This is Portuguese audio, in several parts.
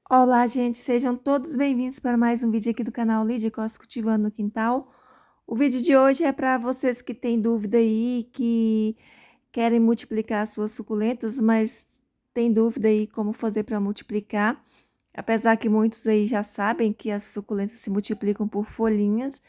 Olá, gente, sejam todos bem-vindos para mais um vídeo aqui do canal Lídia Costa Cultivando no Quintal. O vídeo de hoje é para vocês que têm dúvida aí, que querem multiplicar suas suculentas, mas tem dúvida aí como fazer para multiplicar. Apesar que muitos aí já sabem que as suculentas se multiplicam por folhinhas,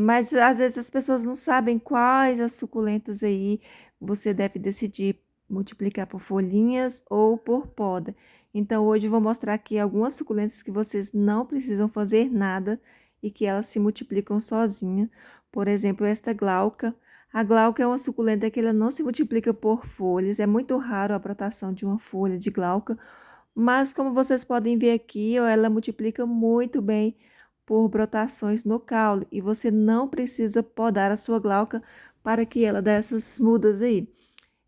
mas às vezes as pessoas não sabem quais as suculentas aí você deve decidir multiplicar por folhinhas ou por poda. Então hoje eu vou mostrar aqui algumas suculentas que vocês não precisam fazer nada e que elas se multiplicam sozinha. Por exemplo, esta glauca. A glauca é uma suculenta que ela não se multiplica por folhas. É muito raro a brotação de uma folha de glauca, mas como vocês podem ver aqui, ó, ela multiplica muito bem por brotações no caule e você não precisa podar a sua glauca para que ela dê essas mudas aí.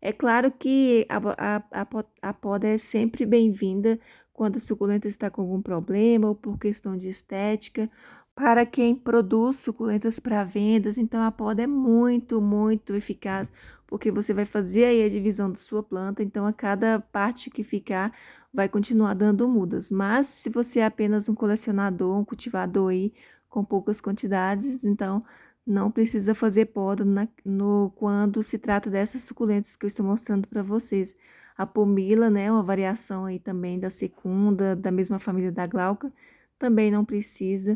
É claro que a poda é sempre bem-vinda quando a suculenta está com algum problema ou por questão de estética. Para quem produz suculentas para vendas, então a poda é muito eficaz, porque você vai fazer aí a divisão da sua planta, então a cada parte que ficar vai continuar dando mudas. Mas se você é apenas um colecionador, um cultivador aí com poucas quantidades, então não precisa fazer poda quando se trata dessas suculentas que eu estou mostrando para vocês. A pomila, né, uma variação aí também da secunda, da mesma família da glauca, também não precisa.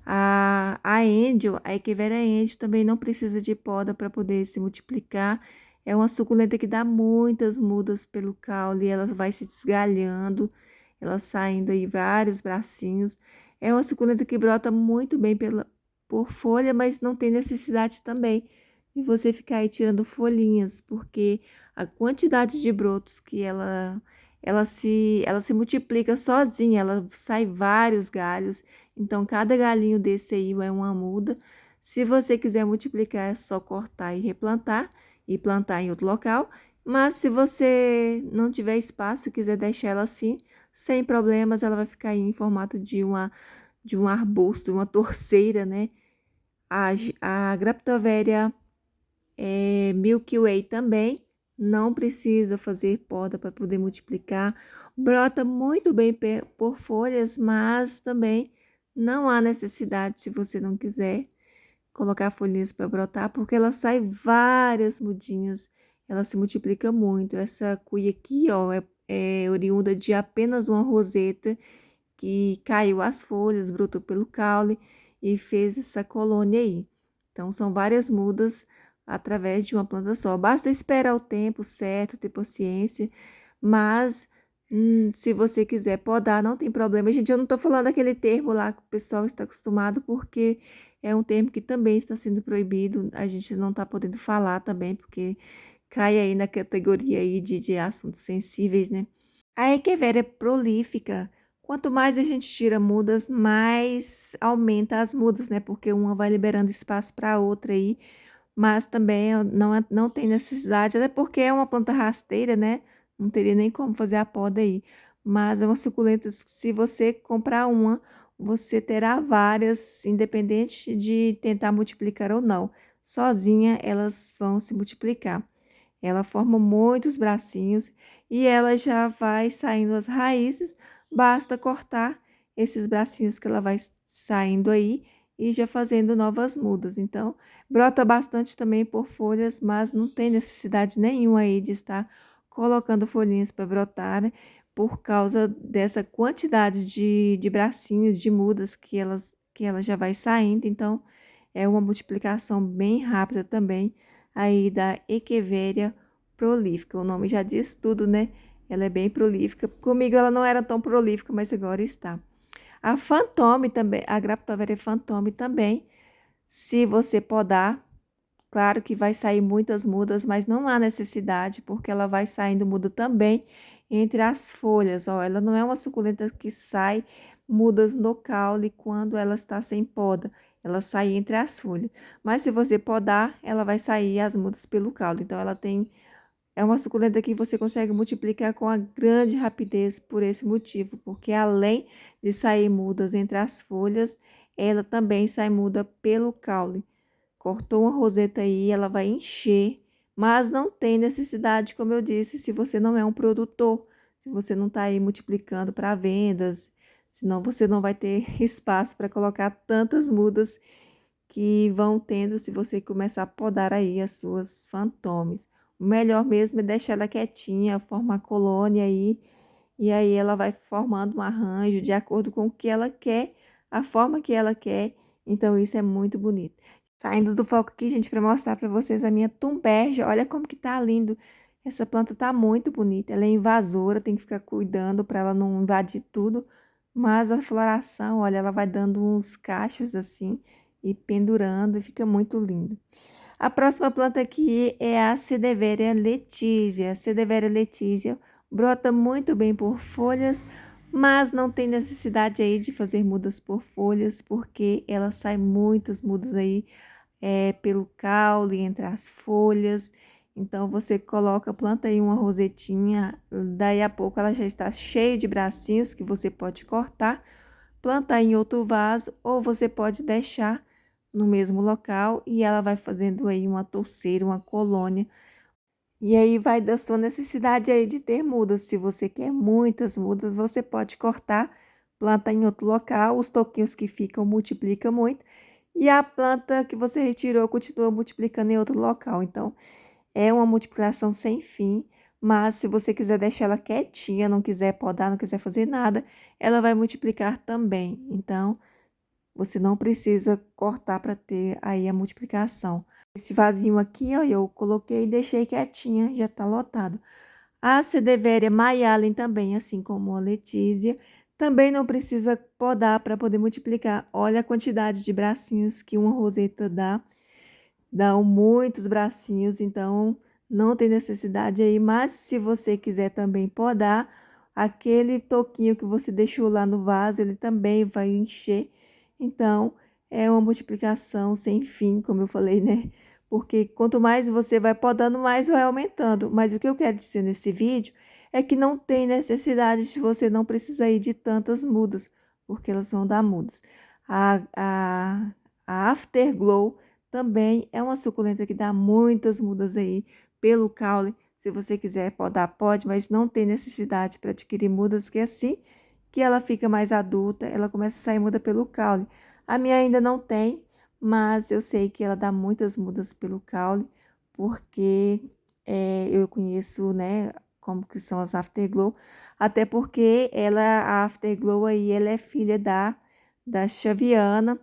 A Angel, a Echeveria Angel também não precisa de poda para poder se multiplicar. É uma suculenta que dá muitas mudas pelo caule, ela vai se desgalhando, ela saindo aí vários bracinhos. É uma suculenta que brota muito bem por folha, mas não tem necessidade também de você ficar aí tirando folhinhas, porque a quantidade de brotos que ela se multiplica sozinha, ela sai vários galhos. Então, cada galinho desse aí é uma muda. Se você quiser multiplicar, é só cortar e replantar e plantar em outro local. Mas se você não tiver espaço e quiser deixar ela assim, sem problemas, ela vai ficar aí em formato de um arbusto, uma torceira, né? A Graptoveria Milky Way também não precisa fazer poda para poder multiplicar. Brota muito bem por folhas, mas também não há necessidade, se você não quiser, colocar folhinhas para brotar, porque ela sai várias mudinhas, ela se multiplica muito. Essa cuia aqui, ó, é oriunda de apenas uma roseta que caiu as folhas, brotou pelo caule e fez essa colônia aí. Então, são várias mudas através de uma planta só. Basta esperar o tempo certo, ter paciência, mas se você quiser podar, não tem problema. Gente, eu não estou falando aquele termo lá que o pessoal está acostumado, porque é um termo que também está sendo proibido. A gente não está podendo falar também, porque cai aí na categoria aí de assuntos sensíveis, né? A Echeveria é prolífica. Quanto mais a gente tira mudas, mais aumenta as mudas, né? Porque uma vai liberando espaço para a outra aí, mas também não tem necessidade, até porque é uma planta rasteira, né? Não teria nem como fazer a poda aí. Mas é uma suculenta que, se você comprar uma, você terá várias, independente de tentar multiplicar ou não. Sozinha, elas vão se multiplicar. Ela forma muitos bracinhos e ela já vai saindo as raízes. Basta cortar esses bracinhos que ela vai saindo aí e já fazendo novas mudas. Então, brota bastante também por folhas, mas não tem necessidade nenhuma aí de estar colocando folhinhas para brotar, né? Por causa dessa quantidade de bracinhos, de mudas que ela já vai saindo. Então, é uma multiplicação bem rápida também aí da Echeveria prolífica. O nome já diz tudo, né? Ela é bem prolífica. Comigo ela não era tão prolífica, mas agora está. A Fantôme também, a Graptoveria Fantôme também, se você podar, claro que vai sair muitas mudas, mas não há necessidade, porque ela vai saindo muda também entre as folhas, ó. Ela não é uma suculenta que sai mudas no caule quando ela está sem poda. Ela sai entre as folhas. Mas se você podar, ela vai sair as mudas pelo caule. Então, é uma suculenta que você consegue multiplicar com a grande rapidez por esse motivo, porque além de sair mudas entre as folhas, ela também sai muda pelo caule. Cortou uma roseta aí, ela vai encher, mas não tem necessidade, como eu disse, se você não é um produtor. se você não está aí multiplicando para vendas, senão você não vai ter espaço para colocar tantas mudas que vão tendo se você começar a podar aí as suas fantomes. O melhor mesmo é deixar ela quietinha, formar colônia aí, e aí ela vai formando um arranjo de acordo com o que ela quer, a forma que ela quer. Então isso é muito bonito. Saindo do foco aqui, gente, para mostrar para vocês a minha tumbergia. Olha como que tá lindo. Essa planta tá muito bonita. Ela é invasora, tem que ficar cuidando para ela não invadir tudo. Mas a floração, olha, ela vai dando uns cachos assim e pendurando e fica muito lindo. A próxima planta aqui é a Cederveria letizia. A Cederveria letizia brota muito bem por folhas, mas não tem necessidade aí de fazer mudas por folhas, porque ela sai muitas mudas aí pelo caule, entre as folhas. Então, você coloca, planta aí uma rosetinha, daí a pouco ela já está cheia de bracinhos que você pode cortar, plantar em outro vaso, ou você pode deixar no mesmo local e ela vai fazendo aí uma touceira, uma colônia. E aí vai da sua necessidade aí de ter mudas. Se você quer muitas mudas, você pode cortar, plantar em outro local, os toquinhos que ficam multiplica muito. E a planta que você retirou continua multiplicando em outro local. Então, é uma multiplicação sem fim. Mas se você quiser deixar ela quietinha, não quiser podar, não quiser fazer nada, ela vai multiplicar também. Então, você não precisa cortar para ter aí a multiplicação. Esse vasinho aqui, ó, eu coloquei e deixei quietinha, já tá lotado. A Cederveria Mayalen também, assim como a Letizia, também não precisa podar para poder multiplicar. Olha a quantidade de bracinhos que uma roseta dá. Dão muitos bracinhos, então não tem necessidade aí. Mas se você quiser também podar, aquele toquinho que você deixou lá no vaso, ele também vai encher. Então, é uma multiplicação sem fim, como eu falei, né? Porque quanto mais você vai podando, mais vai aumentando. Mas o que eu quero dizer nesse vídeo é que não tem necessidade de você não precisar ir de tantas mudas, porque elas vão dar mudas. A Afterglow também é uma suculenta que dá muitas mudas aí pelo caule. Se você quiser podar, pode, mas não tem necessidade para adquirir mudas, que é assim que ela fica mais adulta, ela começa a sair muda pelo caule. A minha ainda não tem, mas eu sei que ela dá muitas mudas pelo caule, porque eu conheço, né, como que são as Afterglow, até porque a Afterglow aí, ela é filha da Xaviana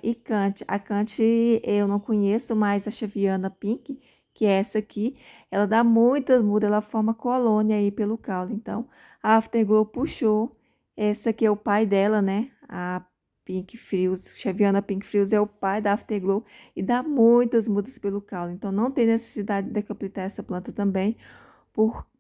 e Kant. A Kant eu não conheço, mas a Xaviana Pink, que é essa aqui, ela dá muitas mudas, ela forma colônia aí pelo caule. Então, a Afterglow puxou, essa aqui é o pai dela, né? A Pink Frios, Xaviana Pink Frios é o pai da Afterglow e dá muitas mudas pelo caule. Então, não tem necessidade de decapitar essa planta também,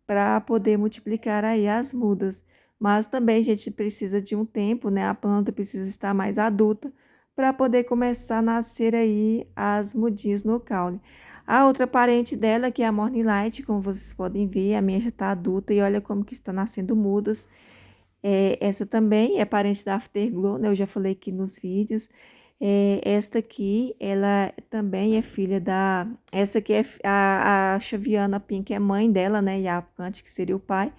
para poder multiplicar aí as mudas. Mas também a gente precisa de um tempo, né? A planta precisa estar mais adulta para poder começar a nascer aí as mudinhas no caule. A outra parente dela, que é a Morning Light, como vocês podem ver, a minha já está adulta e olha como que está nascendo mudas. Essa também é parente da Afterglow, né? Eu já falei aqui nos vídeos. Esta aqui, ela também é filha da... Essa aqui é a Xaviana Pink, é mãe dela, né? E a Kant, que seria o pai.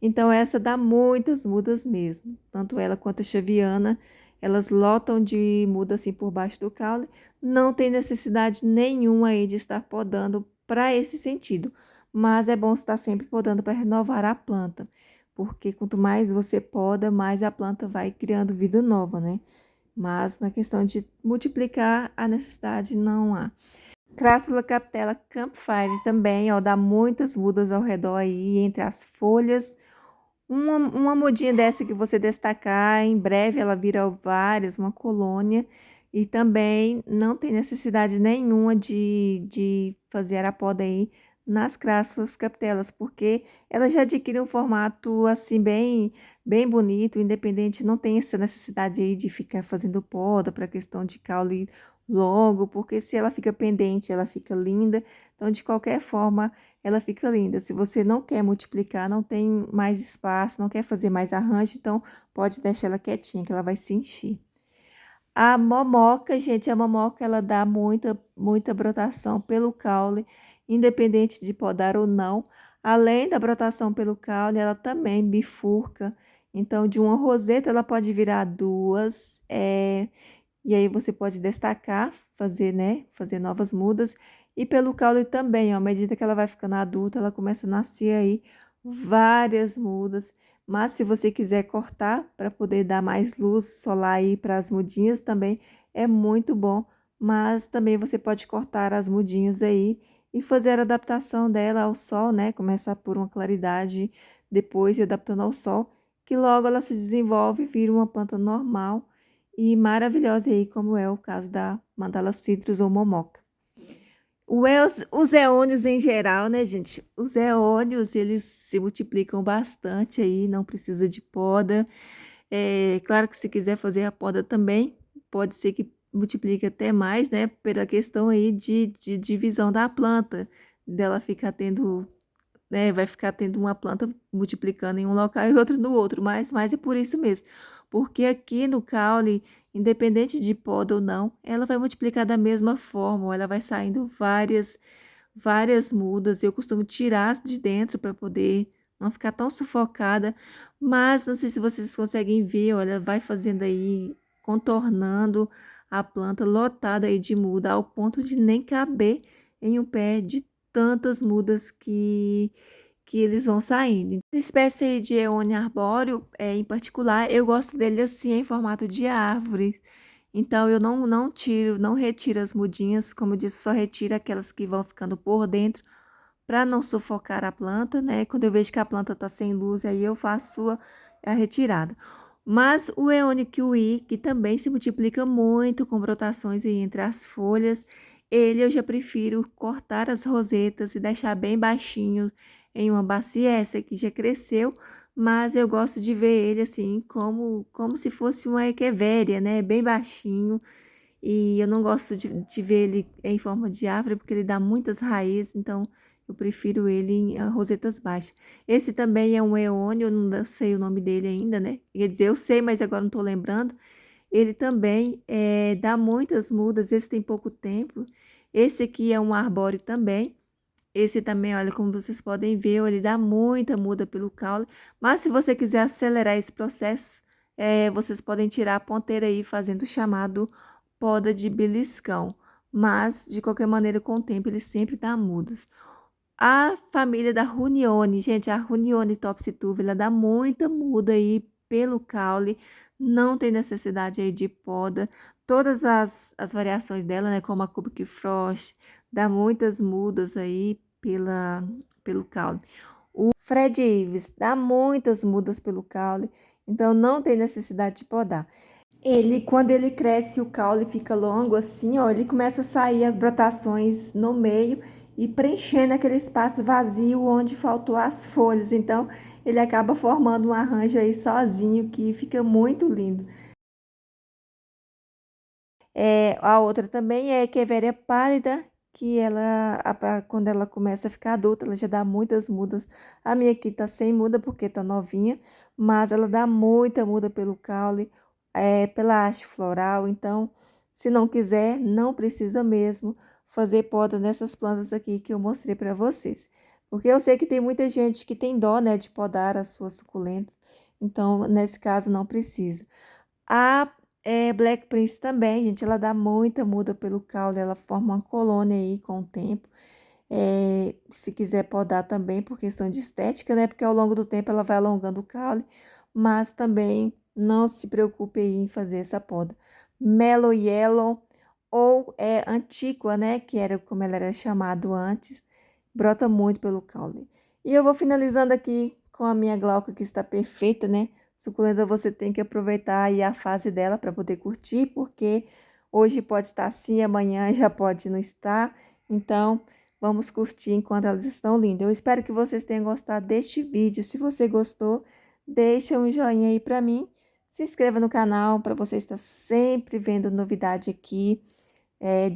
Então, essa dá muitas mudas mesmo. Tanto ela quanto a Xaviana, elas lotam de muda assim por baixo do caule. Não tem necessidade nenhuma aí de estar podando para esse sentido. Mas é bom estar sempre podando para renovar a planta. Porque quanto mais você poda, mais a planta vai criando vida nova, né? Mas na questão de multiplicar, a necessidade não há. Crassula capitella Campfire também, ó, dá muitas mudas ao redor aí, entre as folhas. Uma mudinha dessa que você destacar, em breve ela vira várias, uma colônia. E também não tem necessidade nenhuma de fazer a poda aí nas crassulas capitelas, porque ela já adquire um formato assim bem bonito, independente, não tem essa necessidade aí de ficar fazendo poda para questão de caule longo, porque se ela fica pendente, ela fica linda. Então, de qualquer forma, ela fica linda. Se você não quer multiplicar, não tem mais espaço, não quer fazer mais arranjo, então pode deixar ela quietinha, que ela vai se encher. A momoca, gente, a momoca, ela dá muita brotação pelo caule, independente de podar ou não. Além da brotação pelo caule, ela também bifurca. Então, de uma roseta, ela pode virar duas. E aí você pode destacar, fazer, né? Fazer novas mudas. E pelo caule também, ó, à medida que ela vai ficando adulta, ela começa a nascer aí várias mudas. Mas se você quiser cortar para poder dar mais luz solar aí para as mudinhas também é muito bom. Mas também você pode cortar as mudinhas aí e fazer a adaptação dela ao sol, né? Começar por uma claridade, depois ir adaptando ao sol, que logo ela se desenvolve e vira uma planta normal e maravilhosa aí, como é o caso da Mandala citrus ou momoca. Os eônios em geral, né, gente? Os eônios, eles se multiplicam bastante aí, não precisa de poda. Claro que se quiser fazer a poda também, pode ser que multiplique até mais, né? Pela questão aí de divisão da planta, dela ficar tendo, né? Vai ficar tendo uma planta multiplicando em um local e outra no outro, mas é por isso mesmo. Porque aqui no caule, independente de poda ou não, ela vai multiplicar da mesma forma, ela vai saindo várias mudas. Eu costumo tirar de dentro para poder não ficar tão sufocada, mas não sei se vocês conseguem ver, olha, vai fazendo aí, contornando a planta lotada aí de muda, ao ponto de nem caber em um pé de tantas mudas que eles vão saindo. Essa espécie aí de Eonia arbóreo, em particular, eu gosto dele assim, em formato de árvore. Então, eu não tiro, não retiro as mudinhas, como eu disse, só retiro aquelas que vão ficando por dentro, para não sufocar a planta, né? Quando eu vejo que a planta tá sem luz, aí eu faço a retirada. Mas o Eone kiwi, que também se multiplica muito com brotações aí entre as folhas, ele eu já prefiro cortar as rosetas e deixar bem baixinho em uma bacia. Essa aqui já cresceu, mas eu gosto de ver ele assim como se fosse uma echeveria, né? Bem baixinho. E eu não gosto de ver ele em forma de árvore porque ele dá muitas raízes, então eu prefiro ele em rosetas baixas. Esse também é um eônio, eu não sei o nome dele ainda, né? Quer dizer, eu sei, mas agora não estou lembrando. Ele também dá muitas mudas, esse tem pouco tempo. Esse aqui é um arbóreo também. Esse também, olha, como vocês podem ver, ele dá muita muda pelo caule. Mas se você quiser acelerar esse processo, vocês podem tirar a ponteira aí fazendo o chamado poda de beliscão. Mas, de qualquer maneira, com o tempo, ele sempre dá mudas. A família da Runione, gente, a Runione Topsy-Turvy, ela dá muita muda aí pelo caule, não tem necessidade aí de poda. Todas as variações dela, né, como a Cubic Frost, dá muitas mudas aí pelo caule. O Fred Ives dá muitas mudas pelo caule, então não tem necessidade de podar. Ele, quando ele cresce, o caule fica longo assim, ó, ele começa a sair as brotações no meio e preenchendo aquele espaço vazio onde faltou as folhas. Então, ele acaba formando um arranjo aí sozinho que fica muito lindo. A outra também é Echeveria pálida, que quando ela começa a ficar adulta, ela já dá muitas mudas. A minha aqui tá sem muda porque tá novinha, mas ela dá muita muda pelo caule, pela haste floral. Então, se não quiser, não precisa mesmo fazer poda nessas plantas aqui que eu mostrei para vocês. Porque eu sei que tem muita gente que tem dó, né, de podar as suas suculentas. Então, nesse caso, não precisa. A Black Prince também, gente, ela dá muita muda pelo caule, ela forma uma colônia aí com o tempo. Se quiser podar também por questão de estética, né? Porque ao longo do tempo ela vai alongando o caule, mas também não se preocupe aí em fazer essa poda. Mellow Yellow ou Antiqua, né? Que era como ela era chamado antes, brota muito pelo caule. E eu vou finalizando aqui com a minha glauca que está perfeita, né? Suculenta você tem que aproveitar aí a fase dela para poder curtir, porque hoje pode estar assim, amanhã já pode não estar. Então, vamos curtir enquanto elas estão lindas. Eu espero que vocês tenham gostado deste vídeo. Se você gostou, deixa um joinha aí para mim. Se inscreva no canal para você estar sempre vendo novidade aqui,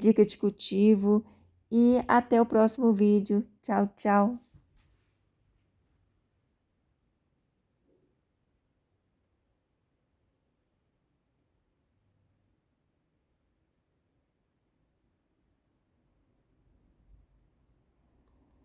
dica de cultivo. E até o próximo vídeo. Tchau, tchau.